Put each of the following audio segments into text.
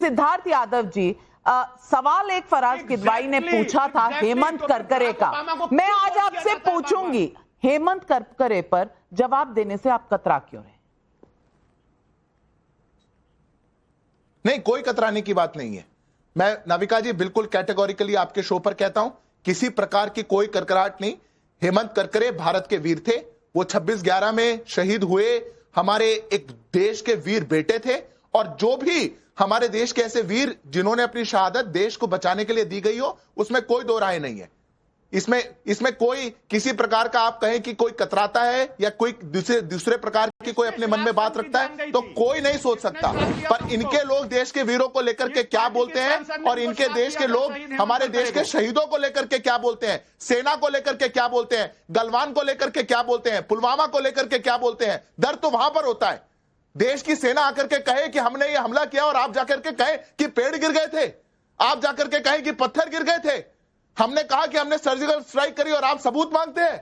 सिद्धार्थ यादव जी, सवाल एक फराज किदवाई ने पूछा था हेमंत करकरे का। मैं आज आपसे पूछूंगी, हेमंत करकरे पर जवाब देने से आप कतरा क्यों रहे? नहीं, कोई कतराने की बात नहीं है। मैं नाविका जी बिल्कुल कैटेगोरिकली आपके शो पर कहता हूं, किसी प्रकार की कोई करकराहट नहीं। हेमंत करकरे भारत के वीर थे, वो 26/11 में शहीद हुए, हमारे एक देश के वीर बेटे थे। और जो भी हमारे देश के ऐसे वीर जिन्होंने अपनी शहादत देश को बचाने के लिए दी गई हो, उसमें कोई दो राय नहीं है। इसमें कोई किसी प्रकार का आप कहें कि कोई कतराता है या कोई दूसरे प्रकार की कोई अपने मन में बात रखता है, तो कोई नहीं सोच सकता। पर इनके लोग देश के वीरों को लेकर के क्या बोलते हैं और इनके देश के लोग हमारे देश के शहीदों को लेकर के क्या बोलते हैं, सेना को लेकर के क्या बोलते हैं, गलवान को लेकर के क्या बोलते हैं, पुलवामा को लेकर के क्या बोलते हैं, दर्द तो वहां पर होता है। देश की सेना आकर के कहे कि हमने ये हमला किया और आप जाकर के कहे कि पेड़ गिर गए थे, आप जाकर के कहे कि पत्थर गिर गए थे, हमने कहा कि हमने सर्जिकल स्ट्राइक करी और आप सबूत मांगते हैं।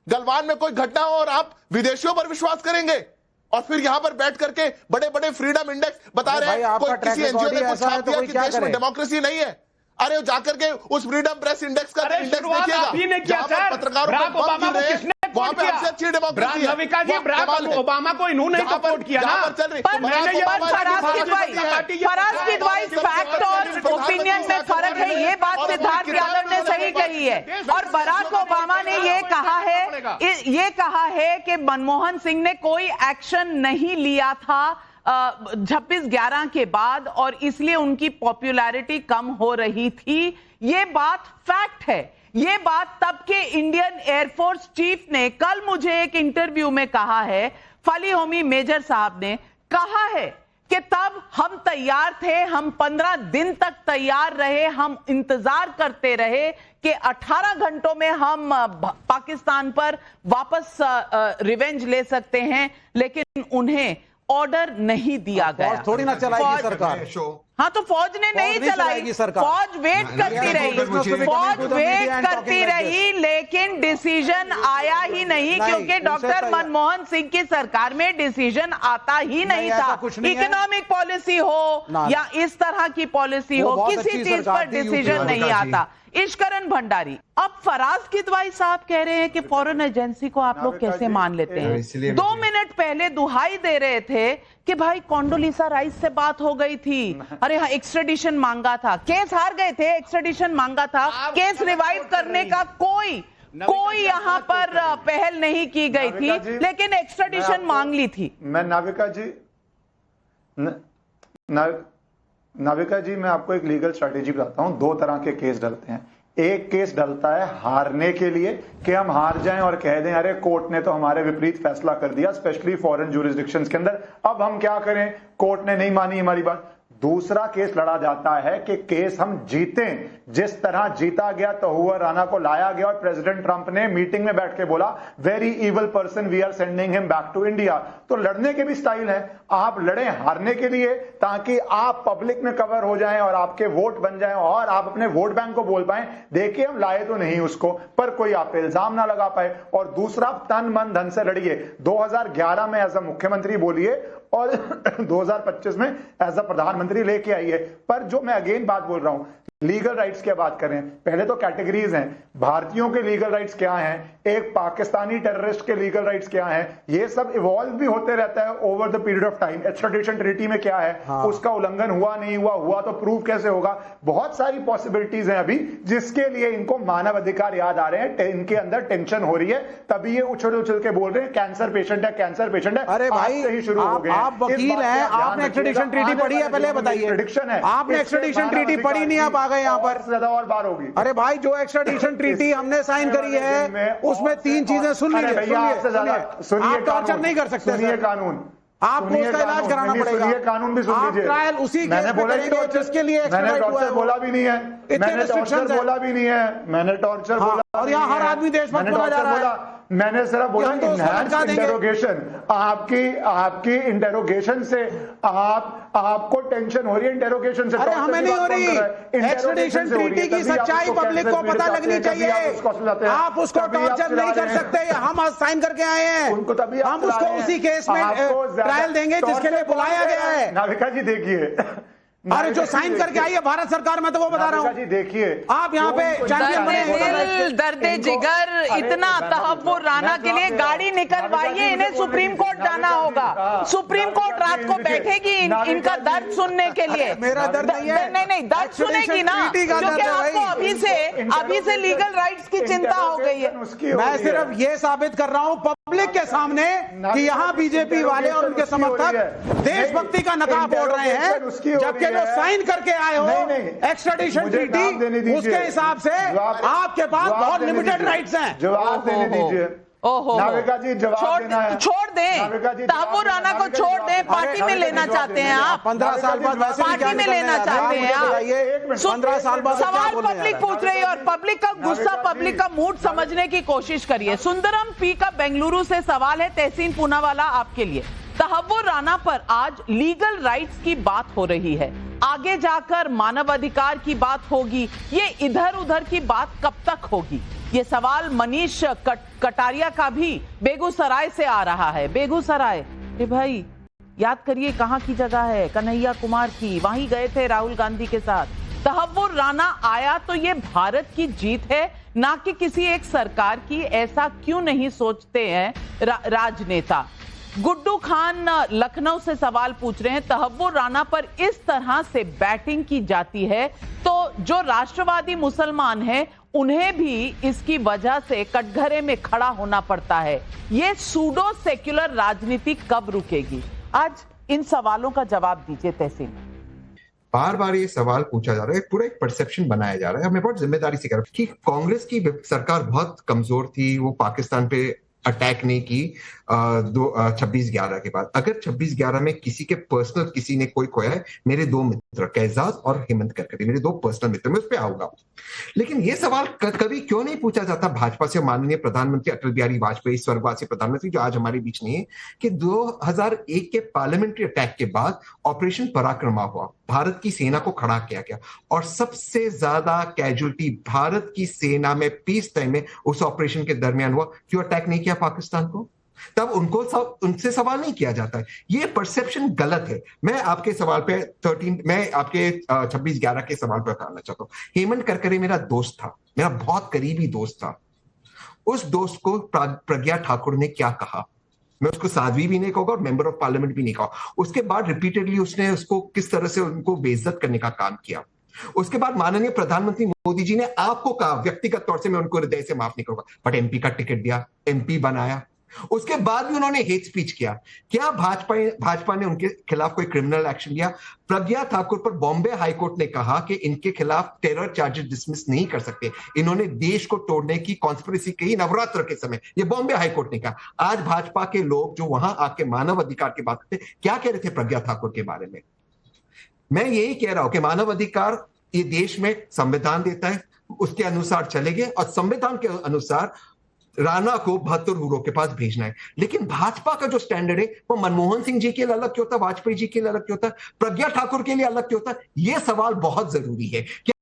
गलवान में कोई घटना हो और आप विदेशियों पर विश्वास करेंगे और फिर यहां पर बैठ करके बड़े बड़े फ्रीडम इंडेक्स बता रहे हैं, कोई किसी एनजीओ ने कुछ छाप दिया कि देश में डेमोक्रेसी नहीं है। अरे जाकर के उस फ्रीडम प्रेस इंडेक्स का इंडेक्स देखिएगा, पत्रकारों को वहां पे हमसे अच्छी डेमोक्रेसी है। नाविका जी, बराक ओबामा को इन्होंने सपोर्ट किया ना। फराज किदवाई फैक्ट और ओपिनियन में फर्क है, ये बात सिद्धार्थ यादव ने सही कही है। और बराक ओबामा ने ये कहा है कि मनमोहन सिंह ने कोई एक्शन नहीं लिया था 26/11 के बाद और इसलिए उनकी पॉपुलैरिटी कम हो रही थी। ये बात फैक्ट है। ये बात तब के इंडियन एयरफोर्स चीफ ने कल मुझे एक इंटरव्यू में कहा है, फली होमी मेजर साहब ने कहा है कि तब हम तैयार थे, हम 15 दिन तक तैयार रहे, हम इंतजार करते रहे कि 18 घंटों में हम पाकिस्तान पर वापस रिवेंज ले सकते हैं, लेकिन उन्हें ऑर्डर नहीं दिया गया। थोड़ी ना चलाएगी सरकार। हाँ, तो फौज ने नहीं चलाई, फौज वेट करती रही, लेकिन डिसीजन आया ही नहीं, क्योंकि डॉक्टर मनमोहन सिंह की सरकार में डिसीजन आता ही नहीं था। इकोनॉमिक पॉलिसी हो या इस तरह की पॉलिसी हो, किसी चीज पर डिसीजन नहीं आता। इश्करण भंडारी, अब फराज किदवाई साहब कह रहे हैं कि फॉरेन एजेंसी को आप लोग कैसे मान लेते हैं? 2 मिनट पहले दुहाई दे रहे थे कि भाई कोंडोलीसा राइस से बात हो गई थी, अरे हाँ एक्स्ट्रेडिशन मांगा था, केस हार गए थे, एक्स्ट्रेडिशन मांगा था, केस रिवाइव करने का कोई यहाँ पर पहल नहीं की गई थी, लेकिन एक्स्ट्रेडिशन मांग ली थी। मैं नाविका जी मैं आपको एक लीगल स्ट्रैटेजी बताता हूं। 2 तरह के केस डलते हैं। एक केस डलता है हारने के लिए कि हम हार जाएं और कह दें अरे कोर्ट ने तो हमारे विपरीत फैसला कर दिया, स्पेशली फॉरेन ज्यूरिसडिक्शंस के अंदर, अब हम क्या करें, कोर्ट ने नहीं मानी हमारी बात। दूसरा केस लड़ा जाता है कि केस हम जीतें, जिस तरह जीता गया तहुआ राना को लाया गया और प्रेसिडेंट ट्रंप ने मीटिंग में बैठ के बोला very evil person, we are sending him back to India. तो लड़ने के भी स्टाइल है, आप लड़ें हारने के लिए ताकि आप पब्लिक में कवर हो जाएं और आपके वोट बन जाएं और आप अपने वोट बैंक को बोल पाएं देखिए हम लाए तो नहीं उसको, पर कोई आप पे इल्जाम ना लगा पाए। और दूसरा, तन मन धन से लड़िए। 2011 में एज अ मुख्यमंत्री बोलिए और 2025 में एज अ प्रधानमंत्री लेके आइए। पर जो मैं अगेन बात बोल रहा हूं, लीगल राइट्स की बात करें, पहले तो कैटेगरीज हैं, भारतीयों के लीगल राइट्स क्या हैं, एक पाकिस्तानी टेररिस्ट के लीगल राइट्स क्या हैं, ये सब इवॉल्व भी होते रहता है over the period of time. Extradition treaty में क्या है, उसका उल्लंघन हुआ नहीं हुआ तो प्रूव कैसे होगा, बहुत सारी पॉसिबिलिटीज हैं अभी, जिसके लिए इनको मानव अधिकार याद आ रहे हैं, इनके अंदर टेंशन हो रही है, तभी ये उछल उछल के बोल रहे हैं कैंसर पेशेंट है, कैंसर पेशेंट है। अरे भाई ही शुरू हो गए, आप वकील हैं, आपने एक्स्ट्राडिशन ट्रीटी पढ़ी है, पहले बताइए। प्रेडिक्शन है, आपने एक्स्ट्राडिशन ट्रीटी पढ़ी नहीं, आप आ गए यहाँ पर ज्यादा और बार होगी। अरे भाई जो एक्स्ट्राडिशन ट्रीटी हमने साइन करी है उसमें 3 चीजें सुन लीजिए, आप टॉर्चर नहीं कर सकते, सुनिए कानून, आपको उसका इलाज कराना पड़ेगा। कानून भी सुन लीजिए। ट्रायल उसी मैंने बोला जिसके लिए मैंने टॉर्चर बोला भी नहीं है, मैंने टॉर्चर बोला भी नहीं है, मैंने टॉर्चर बोला और यहाँ हर आदमी देशभक्त बोला जा रहा है। मैंने सिर्फ बोला इनहैंस्ड इंटेरोगेशन, आपकी इंटेरोगेशन से आपको टेंशन हो रही है, इंटेरोगेशन से। अरे हमें नहीं हो रही, एक्स्ट्राडिशन ट्रीटी की सच्चाई पब्लिक को पता लगनी चाहिए। आप उसको टॉर्चर नहीं कर सकते, हम आज साइन करके आए हैं, हम उसको उसी केस में ट्रायल देंगे जिसके लिए बुलाया गया है। नाविका जी देखिए, अरे जो साइन करके आई है भारत सरकार में, तो वो बता रहा हूँ जी। देखिए आप यहाँ पे चैंपियन बने। दर्दे जिगर, इतना तहव्वुर राना के लिए गाड़ी निकलवाइए, इन्हें सुप्रीम कोर्ट जाना होगा। सुप्रीम कोर्ट रात को बैठेगी इनका दर्द सुनने के लिए। मेरा दर्द नहीं है। नहीं दर्द सुनेगी ना, क्योंकि आपको अभी से लीगल राइट्स की चिंता हो गई है। मैं सिर्फ ये साबित कर रहा हूँ पब्लिक के सामने कि यहाँ बीजेपी वाले और उनके समर्थक देशभक्ति का नकाब ओढ़ रहे हैं, जबकि जो साइन करके आए हो एक्स्ट्राडिशन ट्रीटी, उसके हिसाब से आपके पास बहुत लिमिटेड राइट्स हैं। जवाब देने दीजिए। ओहो, नाविका जी जवाब देना है। छोड़ दें, तहव्वुर राना को छोड़ दें। पार्टी में लेना चाहते हैं आप? 15 साल बाद पार्टी में लेना चाहते हैं आप? 15 साल बाद सवाल पब्लिक पूछ रही है और पब्लिक का गुस्सा, पब्लिक का मूड समझने की कोशिश करिए। सुंदरम पी का बेंगलुरु से सवाल है, तहसीन पूनावाला आपके लिए। तहव्वुर राना पर आज लीगल राइट्स की बात हो रही है, आगे जाकर मानवाधिकार की बात होगी, ये इधर उधर की बात कब तक होगी? ये सवाल मनीष कटारिया का भी बेगूसराय से आ रहा है। बेगूसराय, अरे भाई याद करिए कहां की जगह है, कन्हैया कुमार की, वहीं गए थे राहुल गांधी के साथ। तहव्वुर राना आया तो ये भारत की जीत है, ना कि किसी एक सरकार की। ऐसा क्यों नहीं सोचते हैं राजनेता? गुड्डू खान लखनऊ से सवाल पूछ रहे हैं, तहव्वुर राना पर इस तरह से बैटिंग की जाती है तो जो राष्ट्रवादी मुसलमान हैं उन्हें भी इसकी वजह से कटघरे में खड़ा होना पड़ता है। ये सूडो सेक्युलर राजनीति कब रुकेगी? आज इन सवालों का जवाब दीजिए तहसीन। बार बार ये सवाल पूछा जा रहा है, पूरा एक परसेप्शन बनाया जा रहा है। मैं बहुत जिम्मेदारी से कह रहा हूं कि कांग्रेस की सरकार बहुत कमजोर थी, वो पाकिस्तान पे अटैक नहीं की 26/11 के बाद। अगर 26/11 में किसी के पर्सनल किसी ने कोई खोया है, मेरे दो मित्र कैजाज और हेमंत करकरे, मेरे दो पर्सनल मित्र, मैं उस पर आऊंगा। लेकिन ये सवाल कभी क्यों नहीं पूछा जाता भाजपा से, माननीय प्रधानमंत्री अटल बिहारी वाजपेयी, स्वर्गवासी प्रधानमंत्री जो आज हमारे बीच नहीं है, कि 2001 के पार्लियामेंट्री अटैक के बाद ऑपरेशन पराक्रमा हुआ, भारत की सेना को खड़ा किया गया और सबसे ज्यादा कैजुअलिटी भारत की सेना में पीस टाइम में उस ऑपरेशन के दरमियान हुआ। क्यों अटैक नहीं किया पाकिस्तान को? तब उनसे सवाल नहीं किया जाता है। ये परसेप्शन गलत है। मैं आपके सवाल पे 26/11 के सवाल पर बताना चाहता हूँ। हेमंत करकरे मेरा दोस्त था, मेरा बहुत करीबी दोस्त था। उस दोस्त को प्रज्ञा ठाकुर ने क्या कहा, मैं उसको साध्वी भी नहीं कहूंगा और मेंबर ऑफ पार्लियामेंट भी नहीं कहूंगा। उसके बाद रिपीटेडली उसने उसको किस तरह से उनको बेइज्जत करने का काम किया। उसके बाद माननीय प्रधानमंत्री मोदी जी ने आपको कहा व्यक्तिगत तौर से मैं उनको हृदय से माफ नहीं करूंगा, बट एमपी का टिकट दिया, एमपी बनाया। उसके बाद भी उन्होंने हेट स्पीच किया। क्या भाजपा ने उनके खिलाफ कोई क्रिमिनल एक्शन लिया? प्रज्ञा ठाकुर पर बॉम्बे हाईकोर्ट ने कहा कि इनके खिलाफ टेरर चार्जेस डिसमिस नहीं कर सकते, इन्होंने देश को तोड़ने की कॉन्स्पिरेसी कही नवरात्र के समय, ये बॉम्बे हाईकोर्ट ने कहा। आज भाजपा के लोग जो वहां आके मानव अधिकार की बात करते, क्या कह रहे थे प्रज्ञा ठाकुर के बारे में? मैं यही कह रहा हूं कि मानव अधिकार ये देश में संविधान देता है, उसके अनुसार चलेंगे और संविधान के अनुसार राणा को 72 हुरों के पास भेजना है। लेकिन भाजपा का जो स्टैंडर्ड है वो मनमोहन सिंह जी के लिए अलग क्यों होता है, वाजपेयी जी के लिए अलग क्यों होता है, प्रज्ञा ठाकुर के लिए अलग क्यों होता है? ये सवाल बहुत जरूरी है।